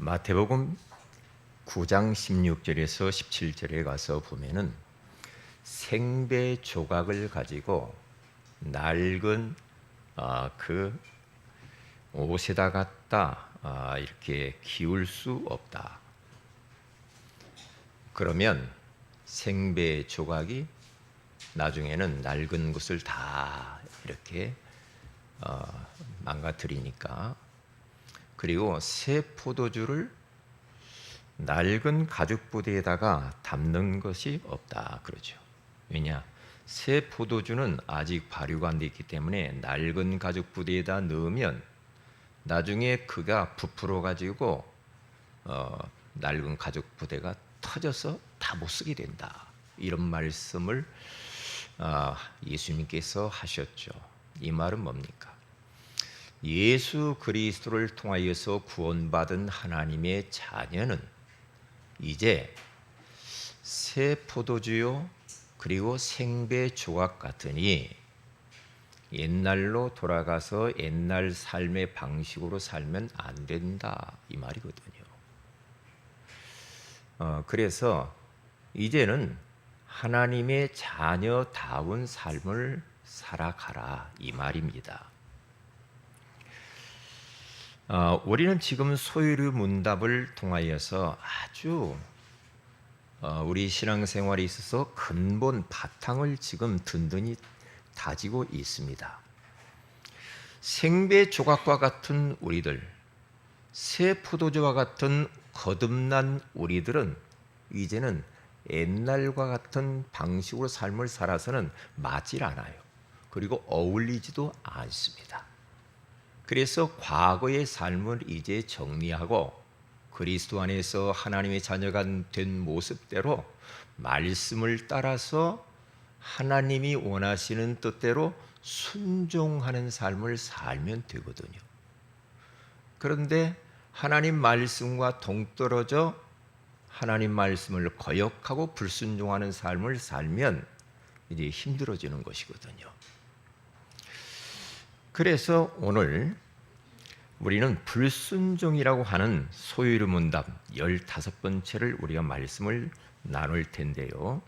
마태복음 9장 16절에서 17절에 가서 보면은 생배 조각을 가지고 낡은 그 옷에다 갖다 이렇게 기울 수 없다. 그러면 생배 조각이 나중에는 낡은 것을 다 이렇게 망가뜨리니까. 그리고 새 포도주를 낡은 가죽 부대에다가 담는 것이 없다 그러죠. 왜냐? 새 포도주는 아직 발효가 안 됐기 때문에 낡은 가죽 부대에다 넣으면 나중에 그가 부풀어 가지고 낡은 가죽 부대가 터져서 다 못 쓰게 된다. 이런 말씀을 예수님께서 하셨죠. 이 말은 뭡니까? 예수 그리스도를 통하여서 구원받은 하나님의 자녀는 이제 새 포도주요 그리고 생배 조각 같으니 옛날로 돌아가서 옛날 삶의 방식으로 살면 안 된다 이 말이거든요. 그래서 이제는 하나님의 자녀다운 삶을 살아가라 이 말입니다. 우리는 지금 소유류 문답을 통하여서 아주 우리 신앙생활에 있어서 근본 바탕을 지금 든든히 다지고 있습니다. 생배 조각과 같은 우리들, 새 포도주와 같은 거듭난 우리들은 이제는 옛날과 같은 방식으로 삶을 살아서는 맞질 않아요. 그리고 어울리지도 않습니다. 그래서 과거의 삶을 이제 정리하고 그리스도 안에서 하나님의 자녀가 된 모습대로 말씀을 따라서 하나님이 원하시는 뜻대로 순종하는 삶을 살면 되거든요. 그런데 하나님 말씀과 동떨어져 하나님 말씀을 거역하고 불순종하는 삶을 살면 이제 힘들어지는 것이거든요. 그래서 오늘 우리는 불순종이라고 하는 소유류 문답 15번째를 우리가 말씀을 나눌 텐데요.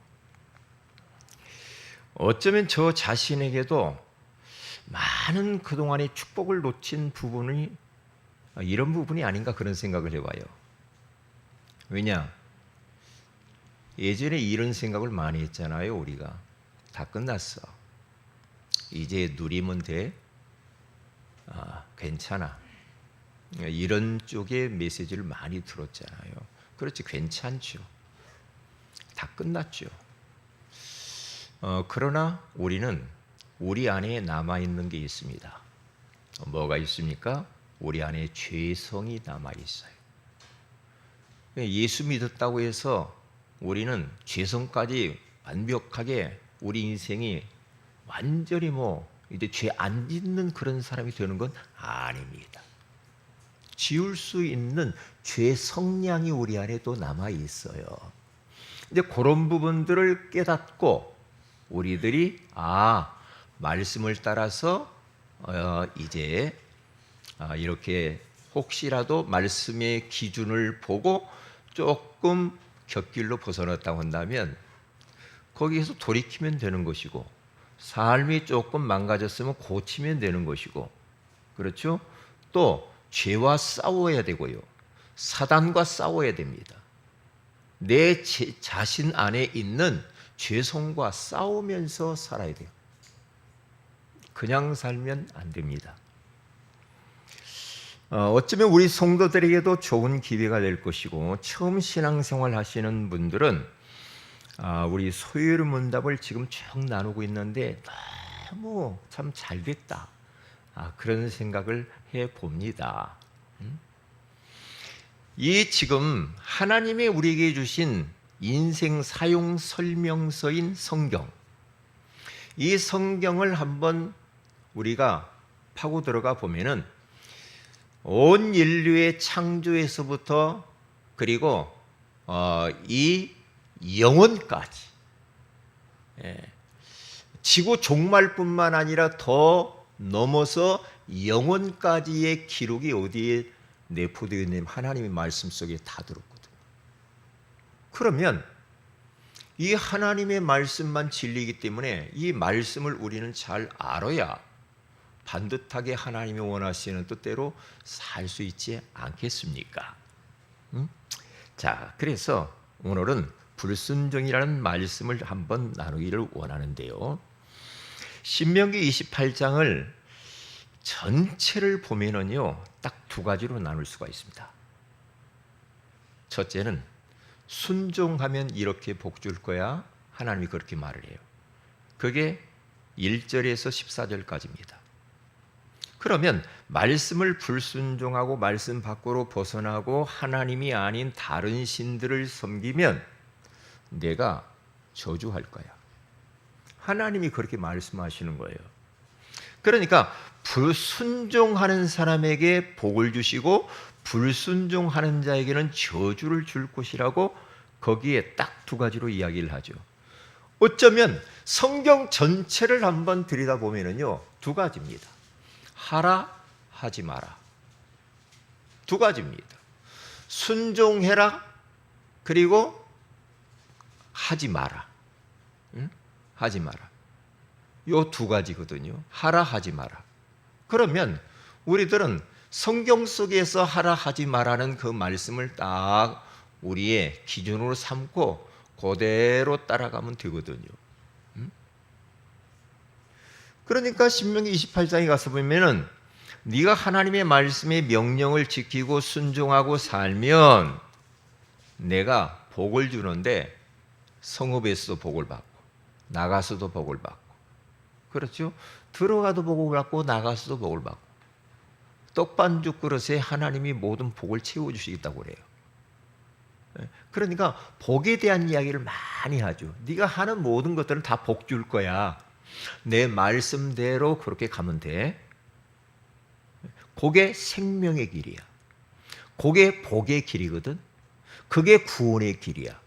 어쩌면 저 자신에게도 많은 그동안의 축복을 놓친 부분이 이런 부분이 아닌가 그런 생각을 해봐요. 왜냐? 예전에 이런 생각을 많이 했잖아요. 우리가 다 끝났어. 이제 누리면 돼. 괜찮아. 이런 쪽의 메시지를 많이 들었잖아요. 그렇지, 괜찮죠. 다 끝났죠. 그러나 우리는 우리 안에 남아있는 게 있습니다. 뭐가 있습니까? 우리 안에 죄성이 남아있어요. 예수 믿었다고 해서 우리는 죄성까지 완벽하게 우리 인생이 완전히 이제 죄 안 짓는 그런 사람이 되는 건 아닙니다. 지울 수 있는 죄 성량이 우리 안에 또 남아 있어요. 이제 그런 부분들을 깨닫고 우리들이 말씀을 따라서 이제 이렇게 혹시라도 말씀의 기준을 보고 조금 곁길로 벗어났다고 한다면 거기에서 돌이키면 되는 것이고, 삶이 조금 망가졌으면 고치면 되는 것이고, 그렇죠? 또 죄와 싸워야 되고요. 사단과 싸워야 됩니다. 내 자신 안에 있는 죄성과 싸우면서 살아야 돼요. 그냥 살면 안 됩니다. 어쩌면 우리 성도들에게도 좋은 기회가 될 것이고, 처음 신앙생활 하시는 분들은 우리 소유류 문답을 지금 쭉 나누고 있는데 너무 참 잘 됐다. 그런 생각을 해봅니다. 이 지금 하나님의 우리에게 주신 인생 사용 설명서인 성경, 이 성경을 한번 우리가 파고 들어가 보면은 온 인류의 창조에서부터 그리고 이 영원까지, 지구 종말뿐만 아니라 더 넘어서 영원까지의 기록이 어디에 내 포도주님 하나님의 말씀 속에 다 들었거든. 그러면 이 하나님의 말씀만 진리이기 때문에 이 말씀을 우리는 잘 알아야 반듯하게 하나님이 원하시는 뜻대로 살 수 있지 않겠습니까? 자, 그래서 오늘은 불순종이라는 말씀을 한번 나누기를 원하는데요. 신명기 28장을 전체를 보면은요, 딱 두 가지로 나눌 수가 있습니다. 첫째는 순종하면 이렇게 복 줄 거야. 하나님이 그렇게 말을 해요. 그게 1절에서 14절까지입니다. 그러면 말씀을 불순종하고 말씀 밖으로 벗어나고 하나님이 아닌 다른 신들을 섬기면 내가 저주할 거야. 하나님이 그렇게 말씀하시는 거예요. 그러니까 불순종하는 사람에게 복을 주시고 불순종하는 자에게는 저주를 줄 것이라고 거기에 딱 두 가지로 이야기를 하죠. 어쩌면 성경 전체를 한번 들여다보면요, 두 가지입니다. 하라, 하지 마라. 두 가지입니다. 순종해라, 그리고 하지 마라. 응? 하지 마라. 요 두 가지거든요. 하라, 하지 마라. 그러면 우리들은 성경 속에서 하라, 하지 마라는 그 말씀을 딱 우리의 기준으로 삼고 그대로 따라가면 되거든요. 그러니까 신명기 28장에 가서 보면은 네가 하나님의 말씀의 명령을 지키고 순종하고 살면 내가 복을 주는데 성읍에서도 복을 받고 나가서도 복을 받고, 그렇죠? 들어가도 복을 받고 나가서도 복을 받고, 떡반죽 그릇에 하나님이 모든 복을 채워주시겠다고 그래요. 그러니까 복에 대한 이야기를 많이 하죠. 네가 하는 모든 것들은 다 복 줄 거야. 내 말씀대로 그렇게 가면 돼. 그게 생명의 길이야. 그게 복의 길이거든. 그게 구원의 길이야.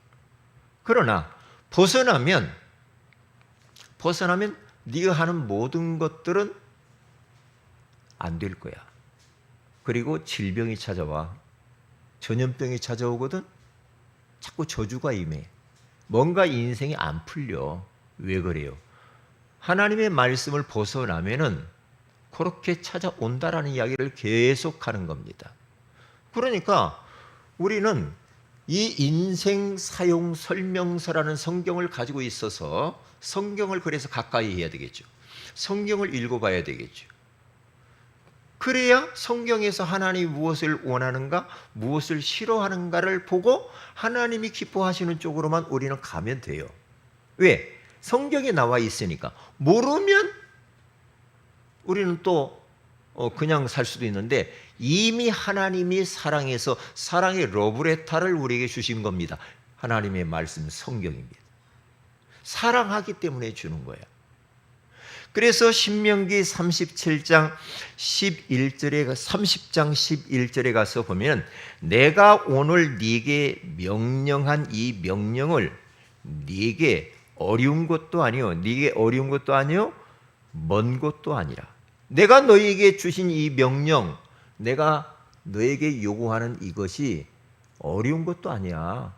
그러나 벗어나면 네가 하는 모든 것들은 안 될 거야. 그리고 질병이 찾아와. 전염병이 찾아오거든. 자꾸 저주가 임해. 뭔가 인생이 안 풀려. 왜 그래요? 하나님의 말씀을 벗어나면은 그렇게 찾아온다라는 이야기를 계속하는 겁니다. 그러니까 우리는 이 인생 사용 설명서라는 성경을 가지고 있어서 성경을 그래서 가까이 해야 되겠죠. 성경을 읽어봐야 되겠죠. 그래야 성경에서 하나님이 무엇을 원하는가, 무엇을 싫어하는가를 보고 하나님이 기뻐하시는 쪽으로만 우리는 가면 돼요. 왜? 성경에 나와 있으니까. 모르면 우리는 또 그냥 살 수도 있는데 이미 하나님이 사랑해서 사랑의 러브레터를 우리에게 주신 겁니다. 하나님의 말씀 성경입니다. 사랑하기 때문에 주는 거예요. 그래서 신명기 37장 11절에 30장 11절에 가서 보면 내가 오늘 네게 명령한 이 명령을 네게 어려운 것도 아니요, 네게 어려운 것도 아니요, 먼 것도 아니라 내가 너희에게 주신 이 명령, 내가 너에게 요구하는 이것이 어려운 것도 아니야.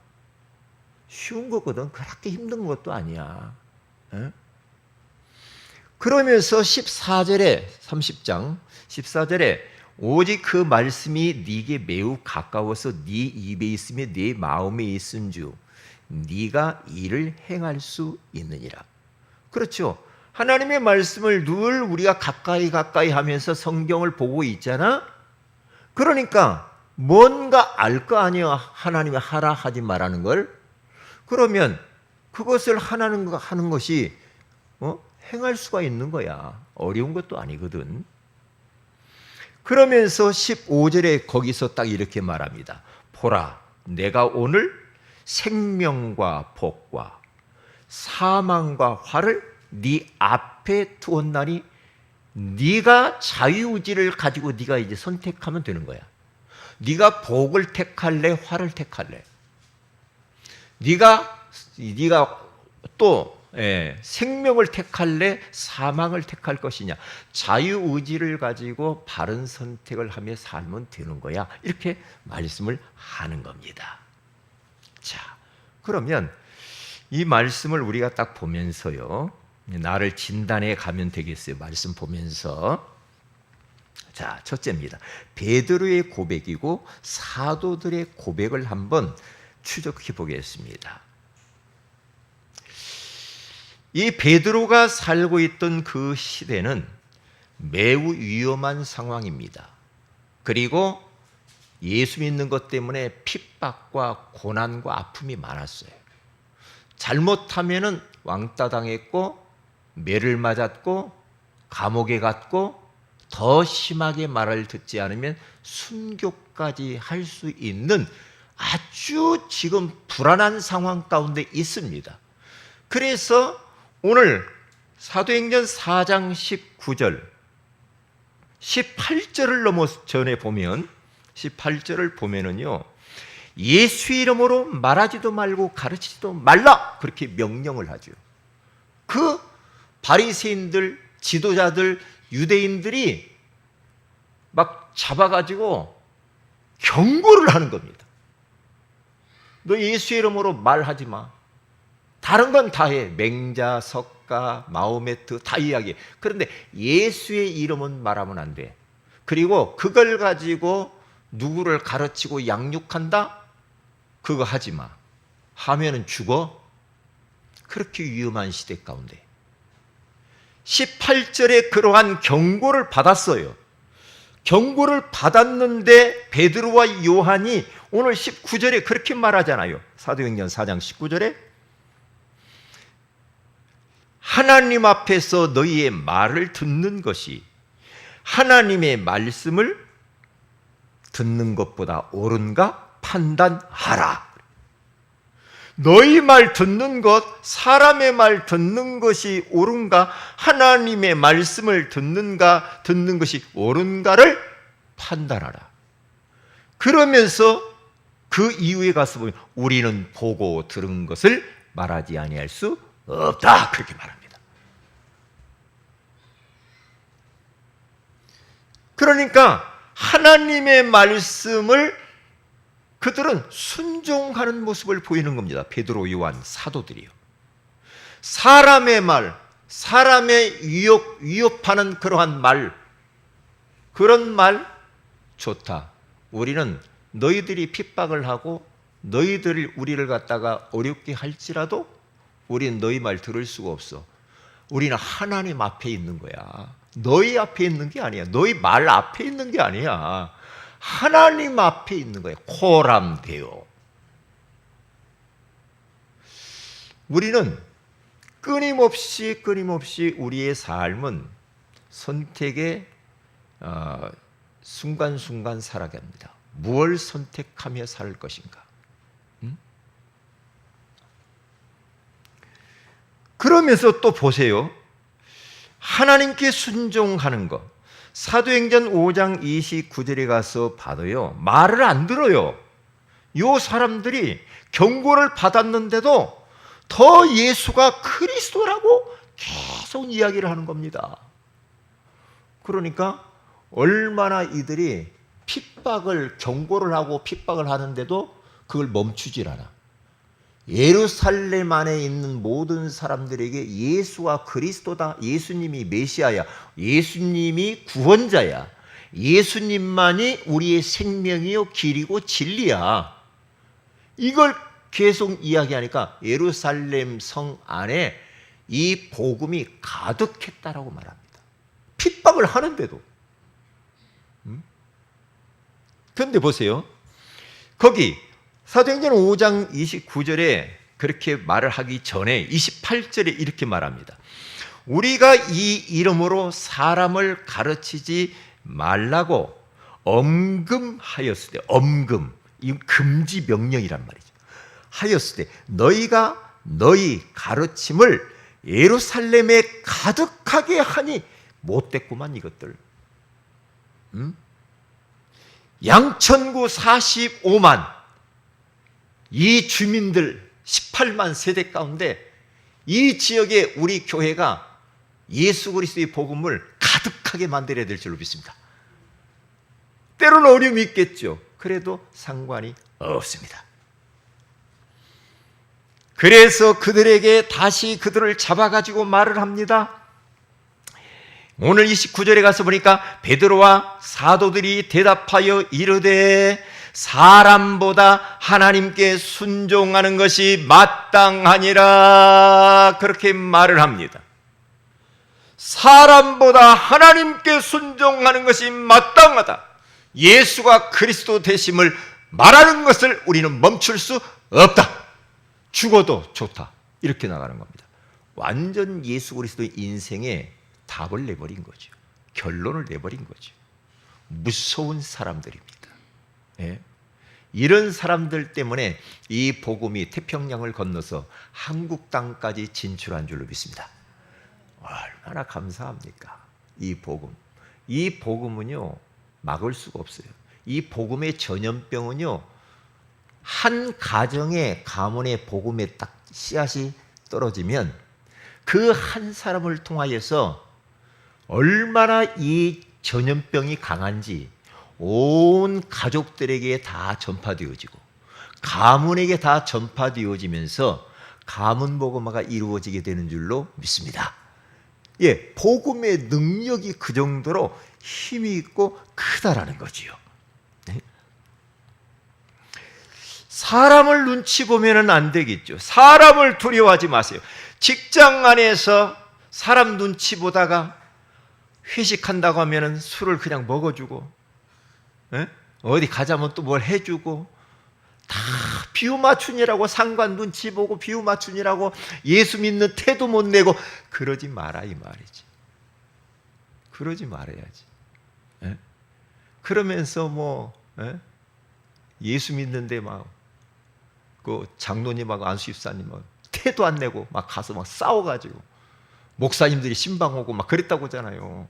쉬운 거거든. 그렇게 힘든 것도 아니야. 에? 그러면서 14절에 30장 14절에 오직 그 말씀이 네게 매우 가까워서 네 입에 있으며 네 마음에 있은즉 네가 이를 행할 수 있느니라. 그렇죠. 하나님의 말씀을 늘 우리가 가까이 하면서 성경을 보고 있잖아. 그러니까 뭔가 알 거 아니야. 하나님이 하라 하지 말라는 걸. 그러면 그것을 하는 것이 행할 수가 있는 거야. 어려운 것도 아니거든. 그러면서 15절에 거기서 딱 이렇게 말합니다. 보라, 내가 오늘 생명과 복과 사망과 화를 네 앞에 두었나니 네가 자유의지를 가지고 네가 이제 선택하면 되는 거야. 네가 복을 택할래, 화를 택할래? 네가 또 생명을 택할래? 사망을 택할 것이냐? 자유의지를 가지고 바른 선택을 하며 살면 되는 거야. 이렇게 말씀을 하는 겁니다. 자, 그러면 이 말씀을 우리가 딱 보면서요, 나를 진단해 가면 되겠어요. 말씀 보면서. 자, 첫째입니다. 베드로의 고백이고 사도들의 고백을 한번 추적해 보겠습니다. 이 베드로가 살고 있던 그 시대는 매우 위험한 상황입니다. 그리고 예수 믿는 것 때문에 핍박과 고난과 아픔이 많았어요. 잘못하면은 왕따 당했고, 매를 맞았고, 감옥에 갔고, 더 심하게 말을 듣지 않으면 순교까지 할 수 있는 아주 지금 불안한 상황 가운데 있습니다. 그래서 오늘 사도행전 4장 19절, 18절을 넘어 전에 보면 18절을 보면은요, 예수 이름으로 말하지도 말고 가르치지도 말라, 그렇게 명령을 하죠. 그 바리새인들, 지도자들, 유대인들이 막 잡아가지고 경고를 하는 겁니다. 너 예수 이름으로 말하지 마. 다른 건 다 해. 맹자, 석가, 마호메트 다 이야기해. 그런데 예수의 이름은 말하면 안 돼. 그리고 그걸 가지고 누구를 가르치고 양육한다? 그거 하지 마. 하면은 죽어. 그렇게 위험한 시대 가운데 18절에 그러한 경고를 받았어요. 경고를 받았는데 베드로와 요한이 오늘 19절에 그렇게 말하잖아요. 사도행전 4장 19절에 하나님 앞에서 너희의 말을 듣는 것이 하나님의 말씀을 듣는 것보다 옳은가 판단하라. 너희 말 듣는 것, 사람의 말 듣는 것이 옳은가, 하나님의 말씀을 듣는 것이 옳은가를 판단하라. 그러면서 그 이후에 가서 보면 우리는 보고 들은 것을 말하지 아니할 수 없다, 그렇게 말합니다. 그러니까 하나님의 말씀을 그들은 순종하는 모습을 보이는 겁니다. 베드로, 요한, 사도들이요. 사람의 말, 사람의 위협하는 그러한 말, 그런 말 좋다. 우리는 너희들이 핍박을 하고 너희들이 우리를 갖다가 어렵게 할지라도 우리는 너희 말 들을 수가 없어. 우리는 하나님 앞에 있는 거야. 너희 앞에 있는 게 아니야. 너희 말 앞에 있는 게 아니야. 하나님 앞에 있는 거예요. 코람데오. 우리는 끊임없이 우리의 삶은 선택의 순간순간 살아가야 합니다. 무엇을 선택하며 살 것인가? 그러면서 또 보세요. 하나님께 순종하는 것. 사도행전 5장 29절에 가서 봐도요, 말을 안 들어요. 요 사람들이 경고를 받았는데도 더 예수가 그리스도라고 계속 이야기를 하는 겁니다. 그러니까 얼마나 이들이 경고를 하고 핍박을 하는데도 그걸 멈추질 않아. 예루살렘 안에 있는 모든 사람들에게 예수가 그리스도다, 예수님이 메시아야, 예수님이 구원자야, 예수님만이 우리의 생명이요 길이고 진리야, 이걸 계속 이야기하니까 예루살렘 성 안에 이 복음이 가득했다라고 말합니다. 핍박을 하는데도. 그런데 보세요. 거기 사도행전 5장 29절에 그렇게 말을 하기 전에 28절에 이렇게 말합니다. 우리가 이 이름으로 사람을 가르치지 말라고 엄금하였을 때, 엄금, 이 금지 명령이란 말이죠. 하였을 때 너희가 너희 가르침을 예루살렘에 가득하게 하니 못됐구만 이것들. 양천구 45만 이 주민들 18만 세대 가운데 이 지역에 우리 교회가 예수 그리스도의 복음을 가득하게 만들어야 될 줄로 믿습니다. 때로는 어려움이 있겠죠. 그래도 상관이 없습니다. 그래서 그들에게 다시 그들을 잡아가지고 말을 합니다. 오늘 29절에 가서 보니까 베드로와 사도들이 대답하여 이르되 사람보다 하나님께 순종하는 것이 마땅하니라, 그렇게 말을 합니다. 사람보다 하나님께 순종하는 것이 마땅하다. 예수가 그리스도 되심을 말하는 것을 우리는 멈출 수 없다. 죽어도 좋다. 이렇게 나가는 겁니다. 완전 예수 그리스도의 인생에 답을 내버린 거죠. 결론을 내버린 거죠. 무서운 사람들입니다. 예? 이런 사람들 때문에 이 복음이 태평양을 건너서 한국 땅까지 진출한 줄로 믿습니다. 얼마나 감사합니까? 이 복음. 이 복음은요, 막을 수가 없어요. 이 복음의 전염병은요, 한 가정의 가문의 복음에 딱 씨앗이 떨어지면 그 한 사람을 통하여서 얼마나 이 전염병이 강한지 온 가족들에게 다 전파되어지고 가문에게 다 전파되어지면서 가문 복음화가 이루어지게 되는 줄로 믿습니다. 예, 복음의 능력이 그 정도로 힘이 있고 크다라는 거지요. 사람을 눈치 보면은 안 되겠죠. 사람을 두려워하지 마세요. 직장 안에서 사람 눈치 보다가 회식한다고 하면은 술을 그냥 먹어주고, 어디 가자면 또 뭘 해주고, 다 비유 맞춘이라고 상관 눈치 보고 비유 맞춘이라고 예수 믿는 태도 못 내고 그러지 마라 이 말이지. 그러지 말아야지. 그러면서 뭐 예수 믿는데 막 그 장로님하고 안수집사님하고 태도 안 내고 막 가서 막 싸워가지고 목사님들이 신방 오고 막 그랬다고 하잖아요.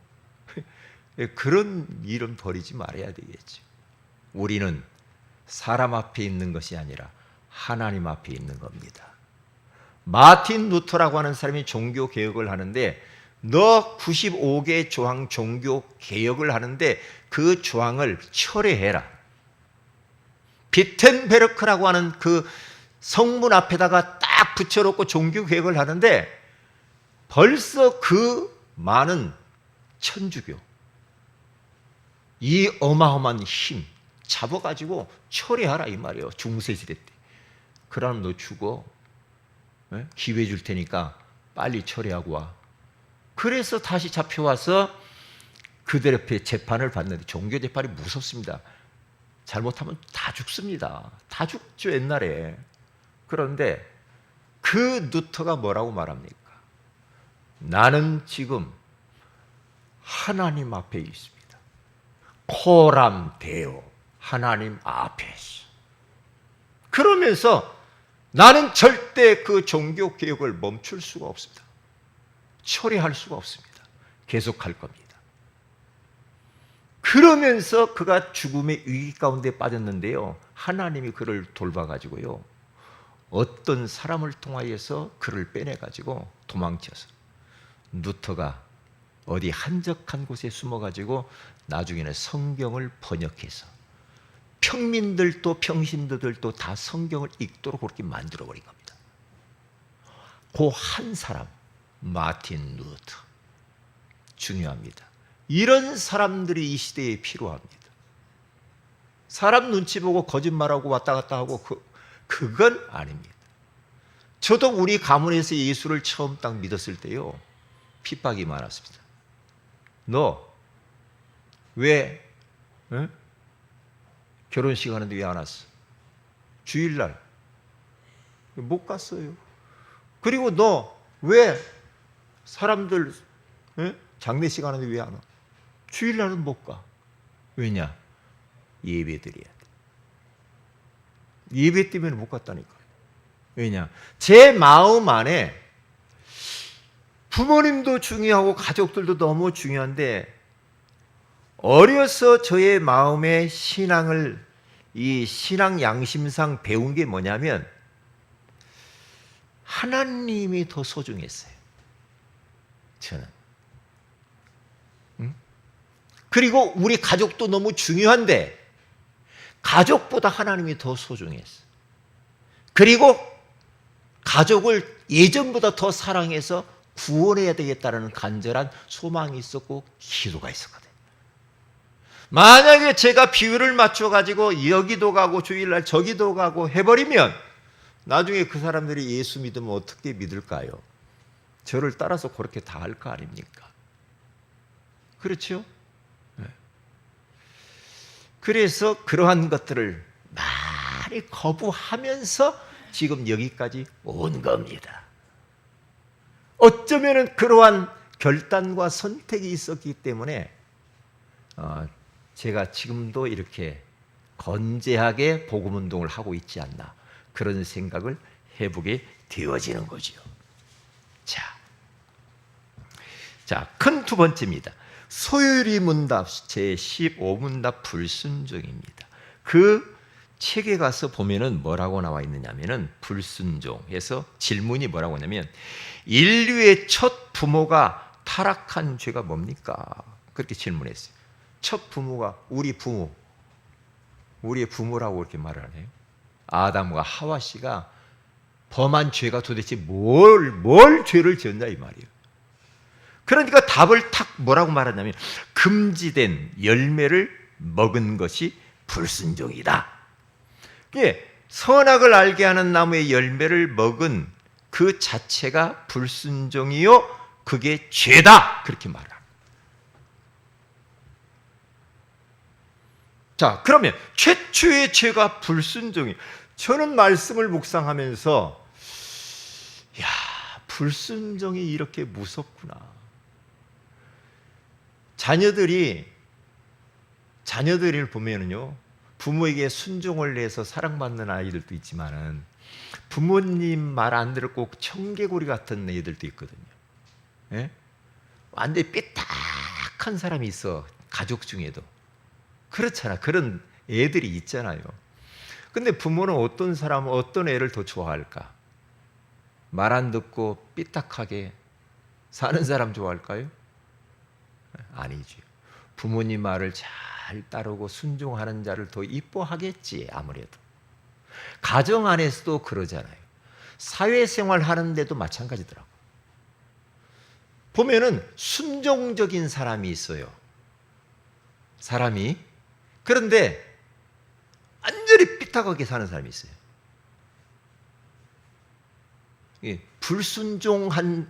그런 일은 버리지 말아야 되겠죠. 우리는 사람 앞에 있는 것이 아니라 하나님 앞에 있는 겁니다. 마틴 루터라고 하는 사람이 종교 개혁을 하는데, 너 95개 조항 종교 개혁을 하는데 그 조항을 철회해라. 비텐베르크라고 하는 그 성문 앞에다가 딱 붙여놓고 종교 개혁을 하는데 벌써 그 많은 천주교, 이 어마어마한 힘 잡아가지고 처리하라 이 말이에요. 중세시대 때. 그러면 너 죽어. 기회 줄 테니까 빨리 처리하고 와. 그래서 다시 잡혀와서 그들 옆에 재판을 받는데, 종교 재판이 무섭습니다. 잘못하면 다 죽습니다. 다 죽죠 옛날에. 그런데 그 루터가 뭐라고 말합니까? 나는 지금 하나님 앞에 있습니다. 코람 데오, 하나님 앞에서. 그러면서 나는 절대 그 종교 개혁을 멈출 수가 없습니다. 처리할 수가 없습니다. 계속할 겁니다. 그러면서 그가 죽음의 위기 가운데 빠졌는데요, 하나님이 그를 돌봐가지고요, 어떤 사람을 통하여서 그를 빼내가지고 도망쳐서 루터가 어디 한적한 곳에 숨어가지고 나중에는 성경을 번역해서 평민들도 평신도들도 다 성경을 읽도록 그렇게 만들어버린 겁니다. 그 한 사람, 마틴 루터. 중요합니다. 이런 사람들이 이 시대에 필요합니다. 사람 눈치 보고 거짓말하고 왔다 갔다 하고 그건 아닙니다. 저도 우리 가문에서 예수를 처음 딱 믿었을 때요, 핍박이 많았습니다. 너 왜 결혼식 하는데 왜 안 왔어? 주일날 못 갔어요. 그리고 너 왜 사람들 장례식 하는데 왜 안 와? 주일날은 못 가. 왜냐? 예배 드려야 돼. 예배 때문에 못 갔다니까요. 왜냐? 제 마음 안에 부모님도 중요하고 가족들도 너무 중요한데, 어려서 저의 마음에 신앙을, 이 신앙 양심상 배운 게 뭐냐면, 하나님이 더 소중했어요. 저는. 그리고 우리 가족도 너무 중요한데 가족보다 하나님이 더 소중했어요. 그리고 가족을 예전보다 더 사랑해서 구원해야 되겠다는 간절한 소망이 있었고 기도가 있었거든요. 만약에 제가 비율을 맞춰가지고 여기도 가고 주일날 저기도 가고 해버리면 나중에 그 사람들이 예수 믿으면 어떻게 믿을까요? 저를 따라서 그렇게 다 할 거 아닙니까? 그렇죠? 네. 그래서 그러한 것들을 많이 거부하면서 지금 여기까지 온 겁니다. 어쩌면 그러한 결단과 선택이 있었기 때문에 제가 지금도 이렇게 건재하게 복음운동을 하고 있지 않나 그런 생각을 해보게 되어지는 거죠. 자, 큰 두 번째입니다. 소요리 문답 제15문답 불순종입니다. 그 책에 가서 보면은 뭐라고 나와 있느냐면은 불순종해서 질문이 뭐라고 하냐면 인류의 첫 부모가 타락한 죄가 뭡니까? 그렇게 질문했어요. 첫 부모가 우리의 부모라고 이렇게 말을 하네요. 아담과 하와 씨가 범한 죄가 도대체 뭘 죄를 지었냐 이 말이에요. 그러니까 답을 탁 뭐라고 말하냐면 금지된 열매를 먹은 것이 불순종이다. 예, 선악을 알게 하는 나무의 열매를 먹은 그 자체가 불순종이요 그게 죄다 그렇게 말합니다. 자, 그러면 최초의 죄가 불순종이. 저는 말씀을 묵상하면서 야, 불순종이 이렇게 무섭구나. 자녀들을 보면은요, 부모에게 순종을 해서 사랑받는 아이들도 있지만은 부모님 말 안 들을 꼭 청개구리 같은 애들도 있거든요. 예? 완전히 삐딱한 사람이 있어, 가족 중에도. 그렇잖아. 그런 애들이 있잖아요. 근데 부모는 어떤 애를 더 좋아할까? 말 안 듣고 삐딱하게 사는 사람 좋아할까요? 아니죠. 부모님 말을 잘 따르고 순종하는 자를 더 이뻐하겠지, 아무래도. 가정 안에서도 그러잖아요. 사회생활 하는데도 마찬가지더라고. 보면은 순종적인 사람이 있어요. 사람이. 그런데 완전히 삐딱하게 사는 사람이 있어요. 불순종한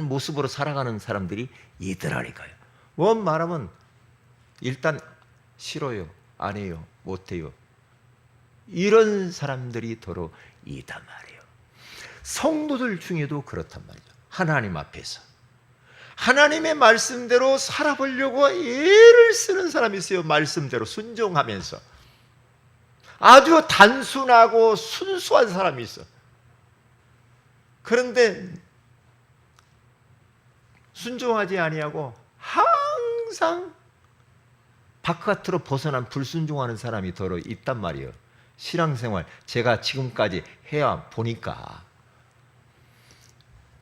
모습으로 살아가는 사람들이 있더라니까요. 원 말하면 일단 싫어요, 안 해요, 못 해요. 이런 사람들이 더러 있단 말이에요. 성도들 중에도 그렇단 말이죠. 하나님 앞에서 하나님의 말씀대로 살아보려고 애를 쓰는 사람이 있어요. 말씀대로 순종하면서 아주 단순하고 순수한 사람이 있어. 그런데 순종하지 아니하고 항상 바깥으로 벗어난 불순종하는 사람이 더러 있단 말이에요. 신앙생활 제가 지금까지 해야 보니까.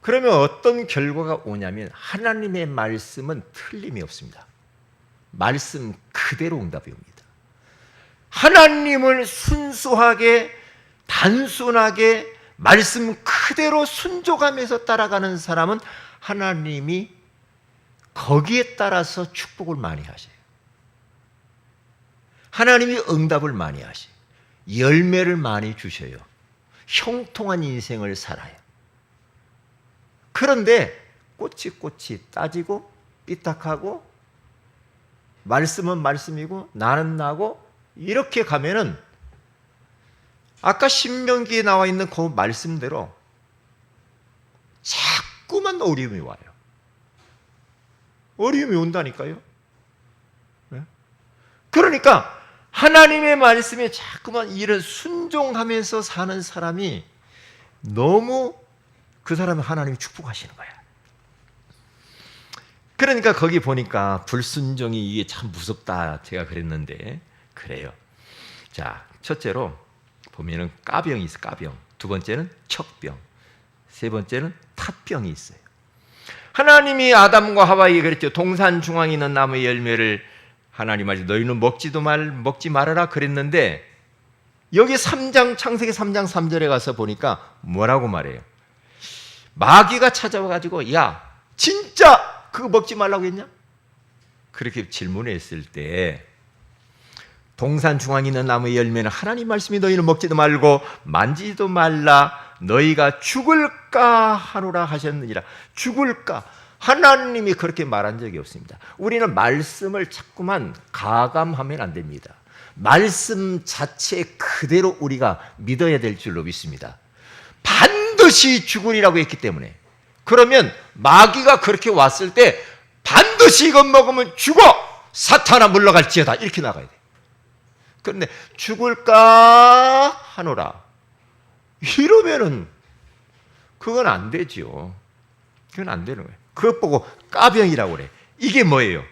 그러면 어떤 결과가 오냐면 하나님의 말씀은 틀림이 없습니다. 말씀 그대로 응답이 옵니다. 하나님을 순수하게 단순하게 말씀 그대로 순종하면서 따라가는 사람은 하나님이 거기에 따라서 축복을 많이 하셔요. 하나님이 응답을 많이 하셔요. 열매를 많이 주셔요. 형통한 인생을 살아요. 그런데 꼬치꼬치 따지고 삐딱하고 말씀은 말씀이고 나는 나고 이렇게 가면은 아까 신명기에 나와 있는 그 말씀대로 자꾸만 어려움이 와요. 어려움이 온다니까요. 네? 그러니까 하나님의 말씀에 자꾸만 이런 순종하면서 사는 사람이 너무 그 사람은 하나님이 축복하시는 거야. 그러니까 거기 보니까 불순종이 이게 참 무섭다 제가 그랬는데 그래요. 자, 첫째로 보면은 까병이 있어. 까병. 두 번째는 척병. 세 번째는 탓병이 있어요. 하나님이 아담과 하와에게 그랬죠. 동산 중앙에 있는 나무의 열매를 하나님 말씀 너희는 먹지 말아라 그랬는데 여기 창세기 3장 3절에 가서 보니까 뭐라고 말해요? 마귀가 찾아와가지고 야 진짜 그거 먹지 말라고 했냐? 그렇게 질문했을 때 동산 중앙에 있는 나무의 열매는 하나님 말씀이 너희는 먹지도 말고 만지지도 말라 너희가 죽을까 하노라 하셨느니라. 죽을까? 하나님이 그렇게 말한 적이 없습니다. 우리는 말씀을 자꾸만 가감하면 안 됩니다. 말씀 자체 그대로 우리가 믿어야 될 줄로 믿습니다. 반드시 죽으리라고 했기 때문에. 그러면 마귀가 그렇게 왔을 때 반드시 이것 먹으면 죽어! 사탄아 물러갈지어다 이렇게 나가야 돼. 그런데 죽을까 하노라 이러면은 그건 안 되죠. 그건 안 되는 거예요. 그것 보고 까병이라고 그래. 이게 뭐예요?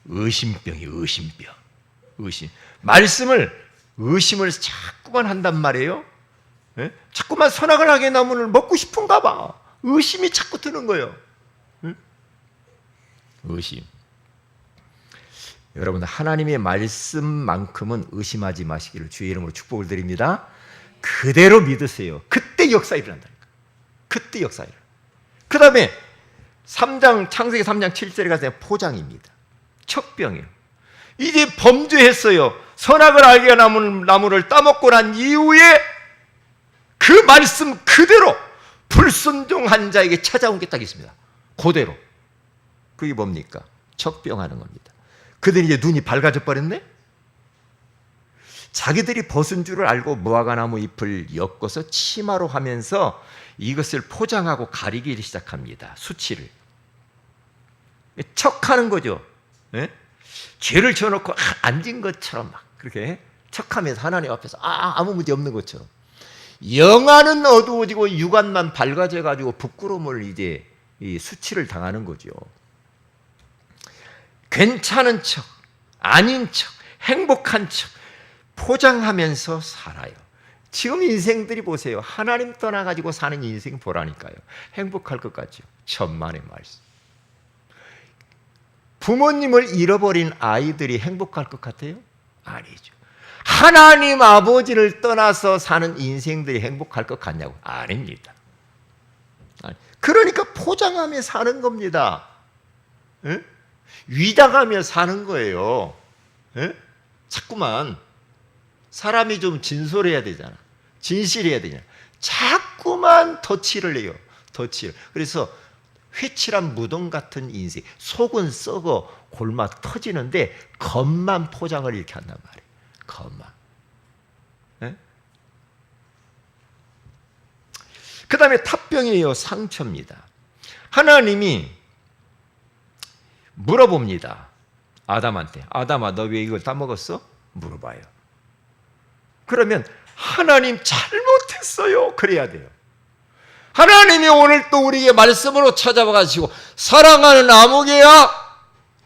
의심병이에요. 의심병. 의심. 말씀을 의심을 자꾸만 한단 말이에요. 예? 자꾸만 선악을 하게 나무를 먹고 싶은가 봐. 의심이 자꾸 드는 거예요. 예? 의심. 여러분 하나님의 말씀만큼은 의심하지 마시기를 주의 이름으로 축복을 드립니다. 그대로 믿으세요. 그때 역사 일어난다니까. 그때 역사 일어나. 그 다음에 창세기 3장 7절에 가서 포장입니다. 척병이에요. 이제 범죄했어요. 선악을 알게 나무를 따먹고 난 이후에 그 말씀 그대로 불순종한 자에게 찾아온 게 딱 있습니다. 그대로. 그게 뭡니까? 척병하는 겁니다. 그들이 이제 눈이 밝아져 버렸네? 자기들이 벗은 줄을 알고 무화과나무 잎을 엮어서 치마로 하면서 이것을 포장하고 가리기 시작합니다. 수치를. 척하는 거죠. 예? 죄를 져놓고 앉은 것처럼 막 그렇게 척하면서 하나님 앞에서 아무 문제 없는 것처럼. 영안은 어두워지고 육안만 밝아져가지고 부끄러움을 이제 이 수치를 당하는 거죠. 괜찮은 척, 아닌 척, 행복한 척 포장하면서 살아요. 지금 인생들이 보세요. 하나님 떠나가지고 사는 인생 보라니까요. 행복할 것 같죠. 천만의 말씀. 부모님을 잃어버린 아이들이 행복할 것 같아요? 아니죠. 하나님 아버지를 떠나서 사는 인생들이 행복할 것 같냐고? 아닙니다. 그러니까 포장하며 사는 겁니다. 에? 위장하며 사는 거예요. 에? 자꾸만 사람이 좀 진솔해야 되잖아. 진실해야 되잖아. 자꾸만 덧칠을 해요. 덧칠. 그래서 회칠한 무덤 같은 인생. 속은 썩어 골마 터지는데 겉만 포장을 이렇게 한단 말이에요. 겉만. 그 다음에 탓병이에요. 상처입니다. 하나님이 물어봅니다. 아담한테. 아담아 너 왜 이걸 다 먹었어? 물어봐요. 그러면 하나님 잘못했어요. 그래야 돼요. 하나님이 오늘 또 우리에게 말씀으로 찾아와 가지고 사랑하는 아무개야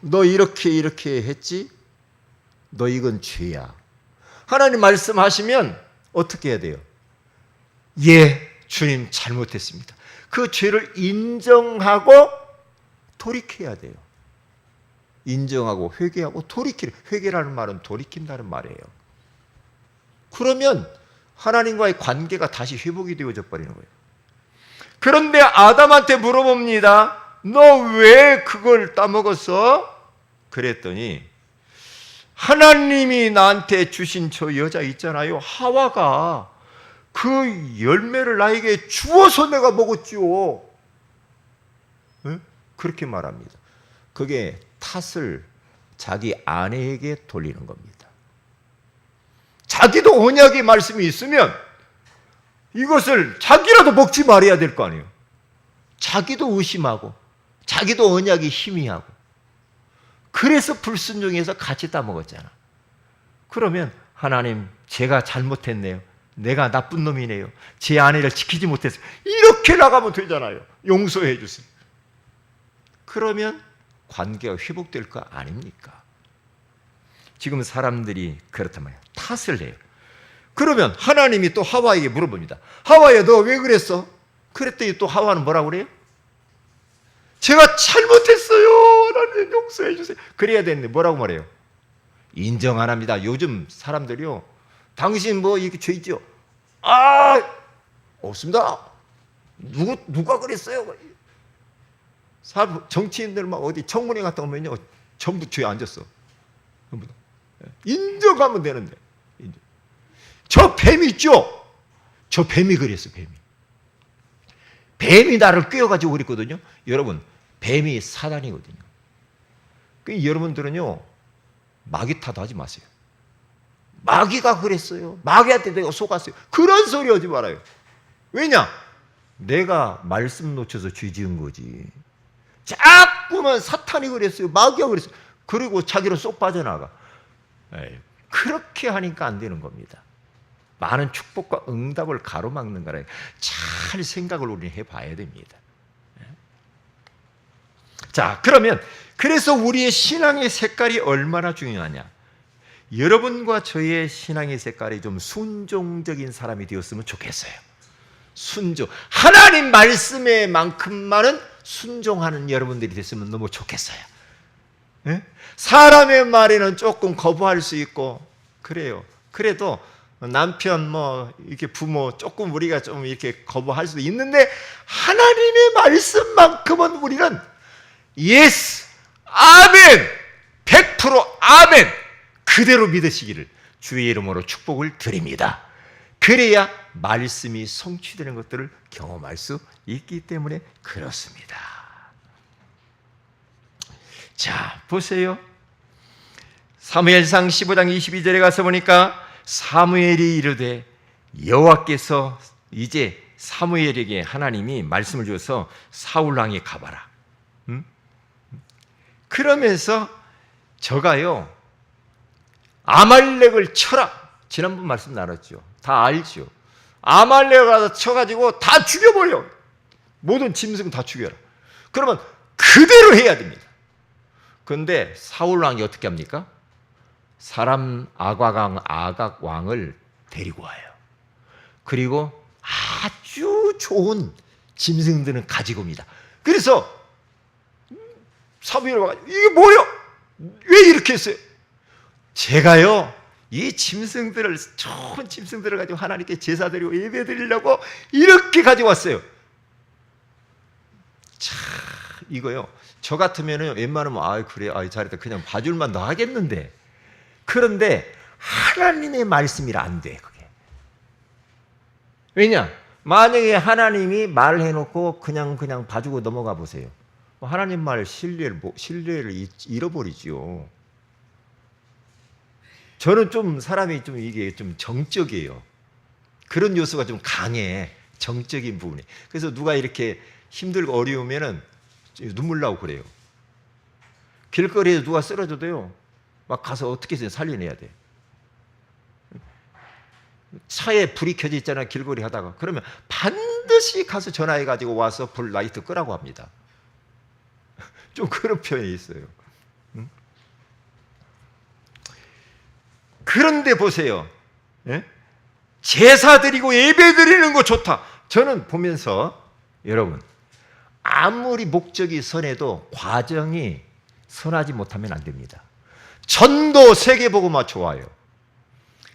너 이렇게 했지? 너 이건 죄야. 하나님 말씀하시면 어떻게 해야 돼요? 예, 주님 잘못했습니다. 그 죄를 인정하고 돌이켜야 돼요. 인정하고 회개하고 돌이키는, 회개라는 말은 돌이킨다는 말이에요. 그러면 하나님과의 관계가 다시 회복이 되어져 버리는 거예요. 그런데 아담한테 물어봅니다. 너 왜 그걸 따먹었어? 그랬더니 하나님이 나한테 주신 저 여자 있잖아요. 하와가 그 열매를 나에게 주어서 내가 먹었지요. 네? 그렇게 말합니다. 그게 탓을 자기 아내에게 돌리는 겁니다. 자기도 언약의 말씀이 있으면 이것을 자기라도 먹지 말아야 될 거 아니에요. 자기도 의심하고 자기도 언약이 희미하고 그래서 불순종해서 같이 따먹었잖아. 그러면 하나님 제가 잘못했네요. 내가 나쁜 놈이네요. 제 아내를 지키지 못했어요. 이렇게 나가면 되잖아요. 용서해 주세요. 그러면 관계가 회복될 거 아닙니까? 지금 사람들이 그렇단 말이에요. 탓을 해요. 그러면 하나님이 또 하와에게 물어봅니다. 하와야 너 왜 그랬어? 그랬더니 또 하와는 뭐라고 그래요? 제가 잘못했어요. 하나님 용서해 주세요. 그래야 되는데 뭐라고 말해요? 인정 안 합니다. 요즘 사람들이요. 당신 뭐 이렇게 죄 있죠? 아, 없습니다. 누가 그랬어요? 정치인들 막 어디 청문회 갔다 오면요. 전부 죄 안 졌어. 전부 다. 인정하면 되는데. 저 뱀이 있죠? 저 뱀이 그랬어, 뱀이. 뱀이 나를 꿰어가지고 그랬거든요. 여러분, 뱀이 사단이거든요. 그러니까 여러분들은요, 마귀 탓하지 마세요. 마귀가 그랬어요. 마귀한테 내가 속았어요. 그런 소리 하지 말아요. 왜냐? 내가 말씀 놓쳐서 죄 지은 거지. 자꾸만 사탄이 그랬어요. 마귀가 그랬어요. 그리고 자기로 쏙 빠져나가. 그렇게 하니까 안 되는 겁니다. 많은 축복과 응답을 가로막는 거라 잘 생각을 우리는 해봐야 됩니다. 자, 그러면 그래서 우리의 신앙의 색깔이 얼마나 중요하냐? 여러분과 저의 신앙의 색깔이 좀 순종적인 사람이 되었으면 좋겠어요. 순종. 하나님 말씀에 만큼만은 순종하는 여러분들이 됐으면 너무 좋겠어요. 사람의 말에는 조금 거부할 수 있고 그래요. 그래도 남편 뭐 이렇게 부모 조금 우리가 좀 이렇게 거부할 수도 있는데 하나님의 말씀만큼은 우리는 예스, 아멘, 100% 아멘 그대로 믿으시기를 주의 이름으로 축복을 드립니다. 그래야 말씀이 성취되는 것들을 경험할 수 있기 때문에 그렇습니다. 자, 보세요. 사무엘상 15장 22절에 가서 보니까 사무엘이 이르되 여호와께서 이제 사무엘에게 하나님이 말씀을 주어서 사울왕에 가봐라. 그러면서 저가요 아말렉을 쳐라. 지난번 말씀 나눴죠. 다 알죠. 아말렉을 가서 쳐가지고 다 죽여버려. 모든 짐승 다 죽여라. 그러면 그대로 해야 됩니다. 그런데 사울왕이 어떻게 합니까? 사람 아각 왕을 데리고 와요. 그리고 아주 좋은 짐승들은 가지고 옵니다. 그래서 사무엘이 와가지고 이게 뭐예요? 왜 이렇게 했어요? 제가요 이 짐승들을 좋은 짐승들을 가지고 하나님께 제사 드리고 예배 드리려고 이렇게 가지고 왔어요. 참 이거요. 저 같으면은 웬만하면 그래 잘했다 그냥 봐줄만 더 하겠는데 그런데 하나님의 말씀이라 안 돼 그게. 왜냐? 만약에 하나님이 말해놓고 그냥 봐주고 넘어가 보세요. 하나님 말 신뢰를 잃어버리지요. 저는 좀 사람이 좀 이게 좀 정적이에요. 그런 요소가 좀 강해. 정적인 부분이. 그래서 누가 이렇게 힘들고 어려우면은 눈물 나고 그래요. 길거리에서 누가 쓰러져도요. 막 가서 어떻게 살려내야 돼. 차에 불이 켜져 있잖아요. 길거리 하다가. 그러면 반드시 가서 전화해가지고 와서 불 라이트 끄라고 합니다. 좀 그런 표현이 있어요. 그런데 보세요. 제사 드리고 예배 드리는 거 좋다. 저는 보면서 여러분 아무리 목적이 선해도 과정이 선하지 못하면 안 됩니다. 전도 세계복음화 좋아요.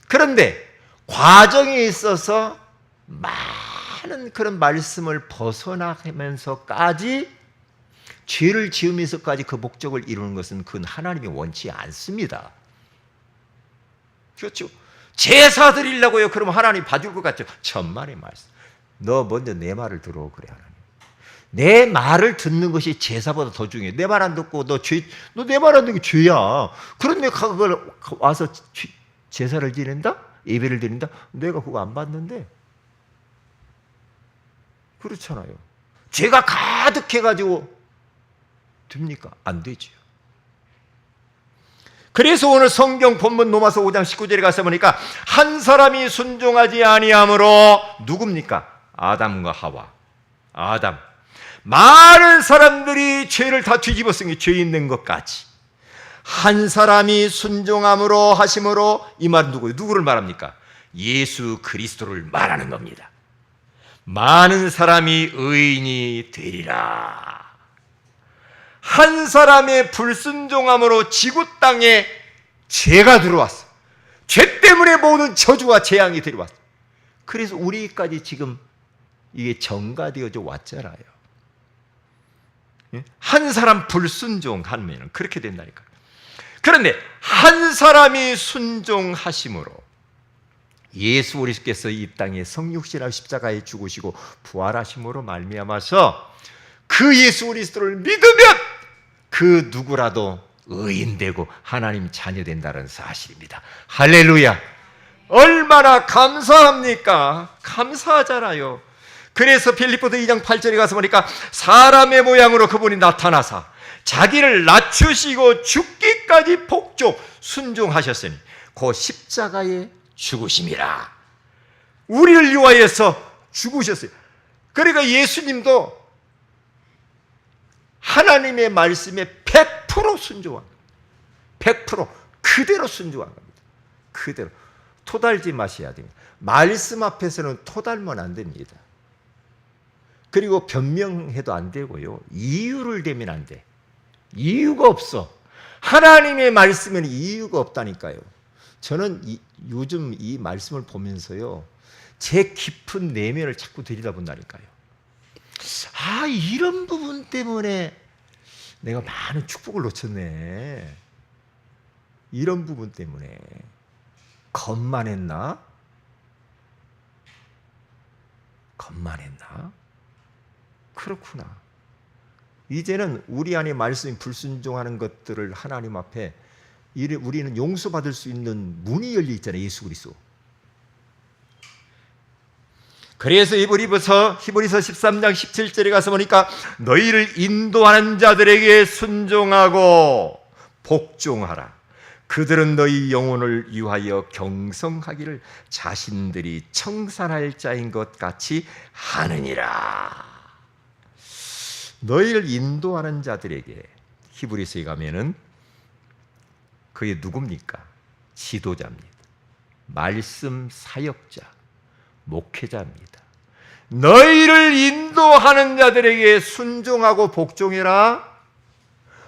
그런데 과정에 있어서 많은 그런 말씀을 벗어나면서까지 죄를 지으면서까지 그 목적을 이루는 것은 그건 하나님이 원치 않습니다. 그렇죠? 제사 드리려고요. 그러면 하나님 봐줄 것 같죠? 천만의 말씀. 너 먼저 내 말을 들어 그래 하나님. 내 말을 듣는 것이 제사보다 더 중요해. 내 말 안 듣고 너 내 말 안 듣는 게 죄야. 그런데 그걸 와서 제사를 지낸다? 예배를 드린다? 내가 그거 안 받는데. 그렇잖아요. 죄가 가득해가지고 됩니까? 안 되지요. 그래서 오늘 성경 본문 로마서 5장 19절에 가서 보니까 한 사람이 순종하지 아니함으로 누굽니까? 아담과 하와. 아담. 많은 사람들이 죄를 다 뒤집었으니 죄 있는 것까지. 한 사람이 순종함으로 하심으로 이 말은 누구예요? 누구를 말합니까? 예수 그리스도를 말하는 겁니다. 많은 사람이 의인이 되리라. 한 사람의 불순종함으로 지구 땅에 죄가 들어왔어. 죄 때문에 모든 저주와 재앙이 들어왔어. 그래서 우리까지 지금 이게 전가되어져 왔잖아요. 한 사람 불순종하면 그렇게 된다니까요. 그런데 한 사람이 순종하심으로 예수 그리스도께서 이 땅에 성육신하고 십자가에 죽으시고 부활하심으로 말미암아서 그 예수 그리스도를 믿으면 그 누구라도 의인되고 하나님 자녀 된다는 사실입니다. 할렐루야. 얼마나 감사합니까? 감사하잖아요. 그래서 빌립보서 2장 8절에 가서 보니까 사람의 모양으로 그분이 나타나사 자기를 낮추시고 죽기까지 복종 순종하셨으니 그 십자가에 죽으심이라. 우리를 위하여서 죽으셨어요. 그러니까 예수님도 하나님의 말씀에 100% 순종한 겁니다. 100% 그대로 순종한 겁니다. 그대로. 토달지 마셔야 됩니다. 말씀 앞에서는 토달면 안 됩니다. 그리고 변명해도 안 되고요. 이유를 대면 안 돼. 이유가 없어. 하나님의 말씀에는 이유가 없다니까요. 저는 요즘 이 말씀을 보면서요, 제 깊은 내면을 자꾸 들여다본다니까요. 아, 이런 부분 때문에 내가 많은 축복을 놓쳤네. 이런 부분 때문에 겁만 했나? 그렇구나. 이제는 우리 안에 말씀이 불순종하는 것들을 하나님 앞에 우리는 용서받을 수 있는 문이 열려 있잖아요. 예수 그리스도. 그래서 히브리서 13장 17절에 가서 보니까 너희를 인도하는 자들에게 순종하고 복종하라. 그들은 너희 영혼을 위하여 경성하기를 자신들이 청산할 자인 것 같이 하느니라. 너희를 인도하는 자들에게, 히브리서에 가면은 그게 누굽니까? 지도자입니다. 말씀 사역자, 목회자입니다. 너희를 인도하는 자들에게 순종하고 복종해라.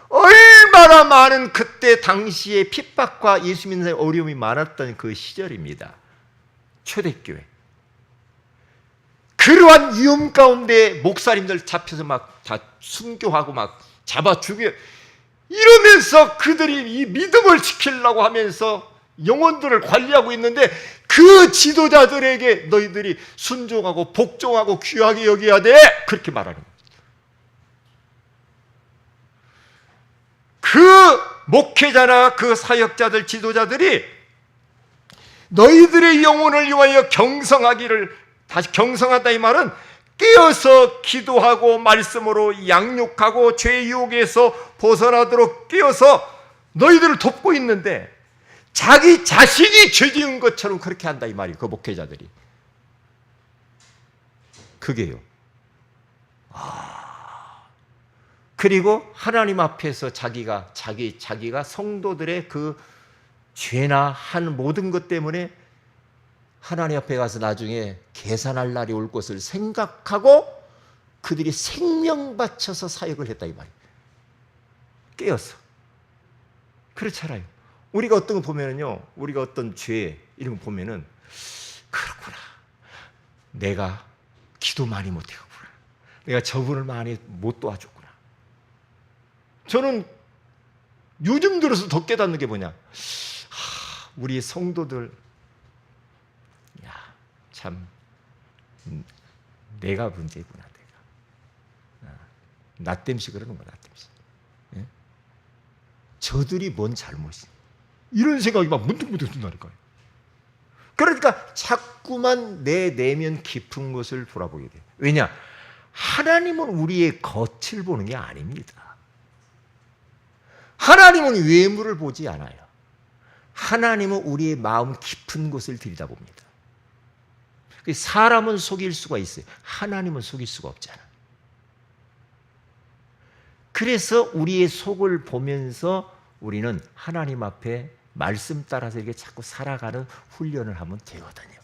얼마나 많은 그때 당시에 핍박과 예수 믿는 사람의 어려움이 많았던 그 시절입니다. 초대교회. 그러한 위험 가운데 목사님들 잡혀서 막 다 순교하고 막 잡아 죽여 이러면서 그들이 이 믿음을 지키려고 하면서 영혼들을 관리하고 있는데 그 지도자들에게 너희들이 순종하고 복종하고 귀하게 여겨야 돼. 그렇게 말하는 거예요. 그 목회자나 그 사역자들, 지도자들이 너희들의 영혼을 위하여 경성하기를, 다시 경성하다 이 말은 깨어서 기도하고 말씀으로 양육하고 죄의 유혹에서 벗어나도록 깨어서 너희들을 돕고 있는데 자기 자신이 죄 지은 것처럼 그렇게 한다 이 말이에요. 그 목회자들이. 그게요. 그리고 하나님 앞에서 자기가 성도들의 그 죄나 한 모든 것 때문에 하나님 앞에 가서 나중에 계산할 날이 올 것을 생각하고 그들이 생명 바쳐서 사역을 했다 이 말이에요. 깨어서. 그렇잖아요. 우리가 어떤 거 보면은요, 우리가 어떤 죄 이런 거 보면은 그렇구나. 내가 기도 많이 못했구나. 내가 저분을 많이 못 도와줬구나. 저는 요즘 들어서 더 깨닫는 게 뭐냐? 우리 성도들, 참 내가 문제구나. 내가 나 때문에 그러는 거야. 나 때문에. 예? 저들이 뭔 잘못이? 이런 생각이 막 문득문득 든다니까요. 그러니까 자꾸만 내 내면 깊은 것을 돌아보게 돼. 왜냐? 하나님은 우리의 겉을 보는 게 아닙니다. 하나님은 외모를 보지 않아요. 하나님은 우리의 마음 깊은 곳을 들여다봅니다. 사람은 속일 수가 있어요. 하나님은 속일 수가 없잖아. 그래서 우리의 속을 보면서 우리는 하나님 앞에 말씀 따라서 이렇게 자꾸 살아가는 훈련을 하면 되거든요.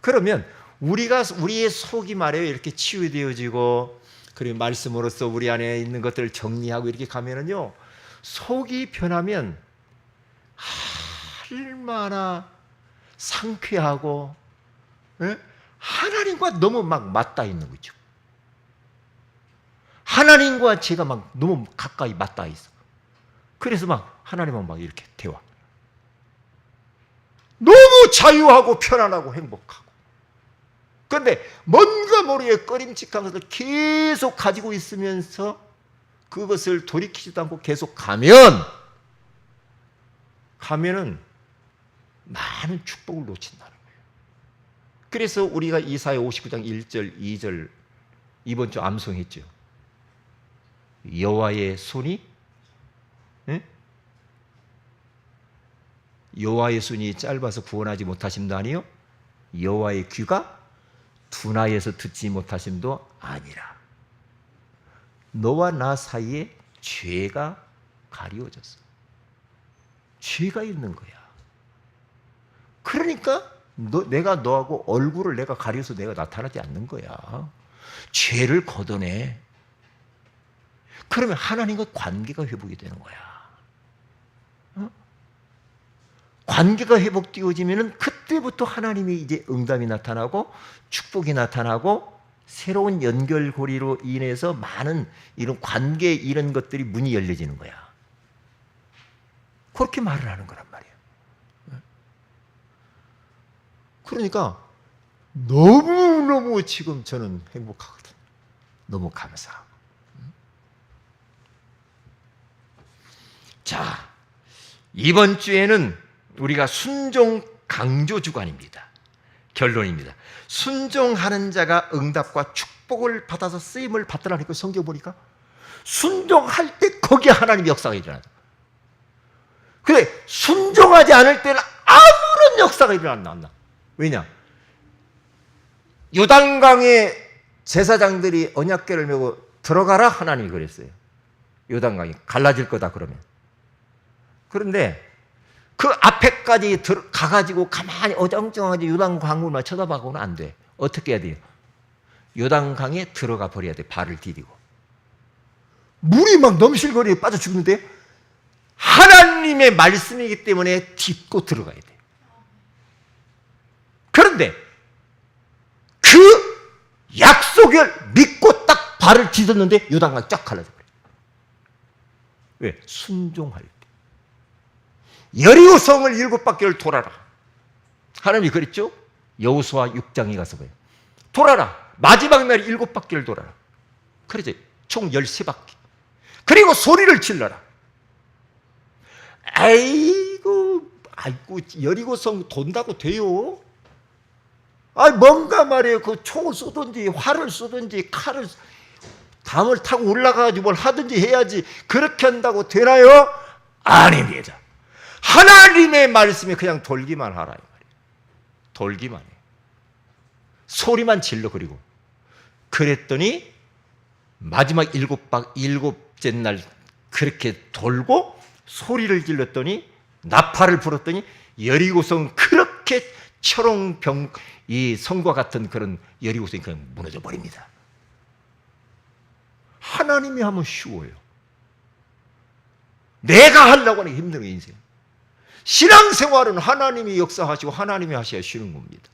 그러면 우리의 속이 말이에요, 이렇게 치유되어지고, 그리고 말씀으로써 우리 안에 있는 것들을 정리하고 이렇게 가면은요, 속이 변하면 얼마나 상쾌하고, 예? 하나님과 너무 막 맞닿아 있는 거죠. 하나님과 제가 막 너무 가까이 맞닿아 있어. 그래서 막 하나님은 막 이렇게 대화. 너무 자유하고 편안하고 행복하고. 그런데 뭔가 모르게 꺼림칙한 것을 계속 가지고 있으면서 그것을 돌이키지도 않고 계속 가면은 많은 축복을 놓친다는 거예요. 그래서 우리가 이사야 59장 1절, 2절 이번 주 암송했죠. 여호와의 손이, 응? 여호와의 손이 짧아서 구원하지 못하심도 아니요, 여호와의 귀가 둔하여서 듣지 못하심도 아니라. 너와 나 사이에 죄가 가리워졌어. 죄가 있는 거야. 그러니까 내가 너하고 얼굴을 내가 가려서 내가 나타나지 않는 거야. 죄를 걷어내. 그러면 하나님과 관계가 회복이 되는 거야. 어? 관계가 회복되어지면은 그때부터 하나님이 이제 응답이 나타나고 축복이 나타나고 새로운 연결고리로 인해서 많은 이런 관계 이런 것들이 문이 열려지는 거야. 그렇게 말을 하는 거란 말이에요. 그러니까 너무너무 지금 저는 행복하거든. 너무 감사하고. 자, 이번 주에는 우리가 순종 강조 주간입니다. 결론입니다. 순종하는 자가 응답과 축복을 받아서 쓰임을 받더라니까. 성경 보니까 순종할 때 거기에 하나님의 역사가 일어나죠. 그래, 순종하지 않을 때는 아무런 역사가 일어나지 않나. 왜냐? 요단강에 제사장들이 언약궤를 메고 들어가라 하나님이 그랬어요. 요단강이 갈라질 거다 그러면. 그런데 그 앞에까지 가가지고 가만히 어정쩡하게 요단강물만 쳐다봐고는 안 돼. 어떻게 해야 돼요? 요단강에 들어가 버려야 돼. 발을 디디고. 물이 막 넘실거리에 빠져 죽는데 하나님의 말씀이기 때문에 딛고 들어가야 돼. 그런데 그 약속을 믿고 딱 발을 디뎠는데 요단강이 쫙 갈라져 버려. 왜? 순종할 때. 여리고성을 7바퀴를 돌아라. 하나님이 그랬죠? 여호수아 6장에 가서 봐요. 돌아라. 마지막 날 7바퀴를 돌아라. 그러지. 총 13바퀴. 그리고 소리를 질러라. 아이고, 여리고성 돈다고 돼요? 뭔가 말이에요. 그 총을 쏘든지 활을 쏘든지 칼을 담을 타고 올라가가지고 뭘 하든지 해야지. 그렇게 한다고 되나요? 아닙니다. 하나님의 말씀에 그냥 돌기만 하라. 돌기만 해. 소리만 질러. 그리고 그랬더니 마지막 7째 날 그렇게 돌고 소리를 질렀더니 나팔을 불었더니 여리고성 그렇게 철옹병 이 성과 같은 그런 여리고성이 그냥 무너져 버립니다. 하나님이 하면 쉬워요. 내가 하려고 하는 게 힘든 게 인생. 신앙생활은 하나님이 역사하시고 하나님이 하셔야 쉬는 겁니다.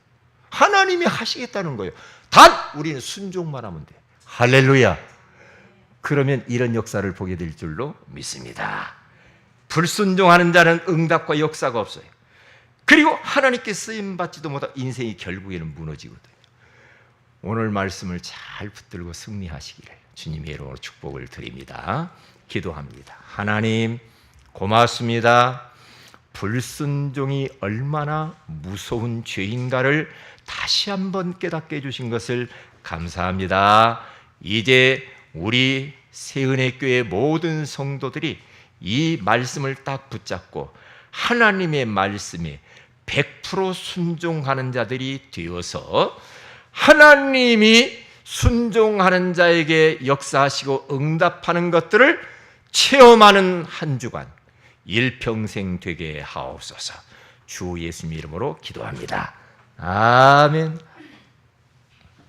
하나님이 하시겠다는 거예요. 단 우리는 순종만 하면 돼. 할렐루야. 그러면 이런 역사를 보게 될 줄로 믿습니다. 불순종하는 자는 응답과 역사가 없어요. 그리고 하나님께 쓰임받지도 못하고 인생이 결국에는 무너지거든요. 오늘 말씀을 잘 붙들고 승리하시기를 주님의 이름으로 축복을 드립니다. 기도합니다. 하나님 고맙습니다. 불순종이 얼마나 무서운 죄인가를 다시 한번 깨닫게 해주신 것을 감사합니다. 이제 우리 새은혜교회 모든 성도들이 이 말씀을 딱 붙잡고 하나님의 말씀에 100% 순종하는 자들이 되어서 하나님이 순종하는 자에게 역사하시고 응답하는 것들을 체험하는 한 주간 일평생 되게 하옵소서. 주 예수님 이름으로 기도합니다. 아멘.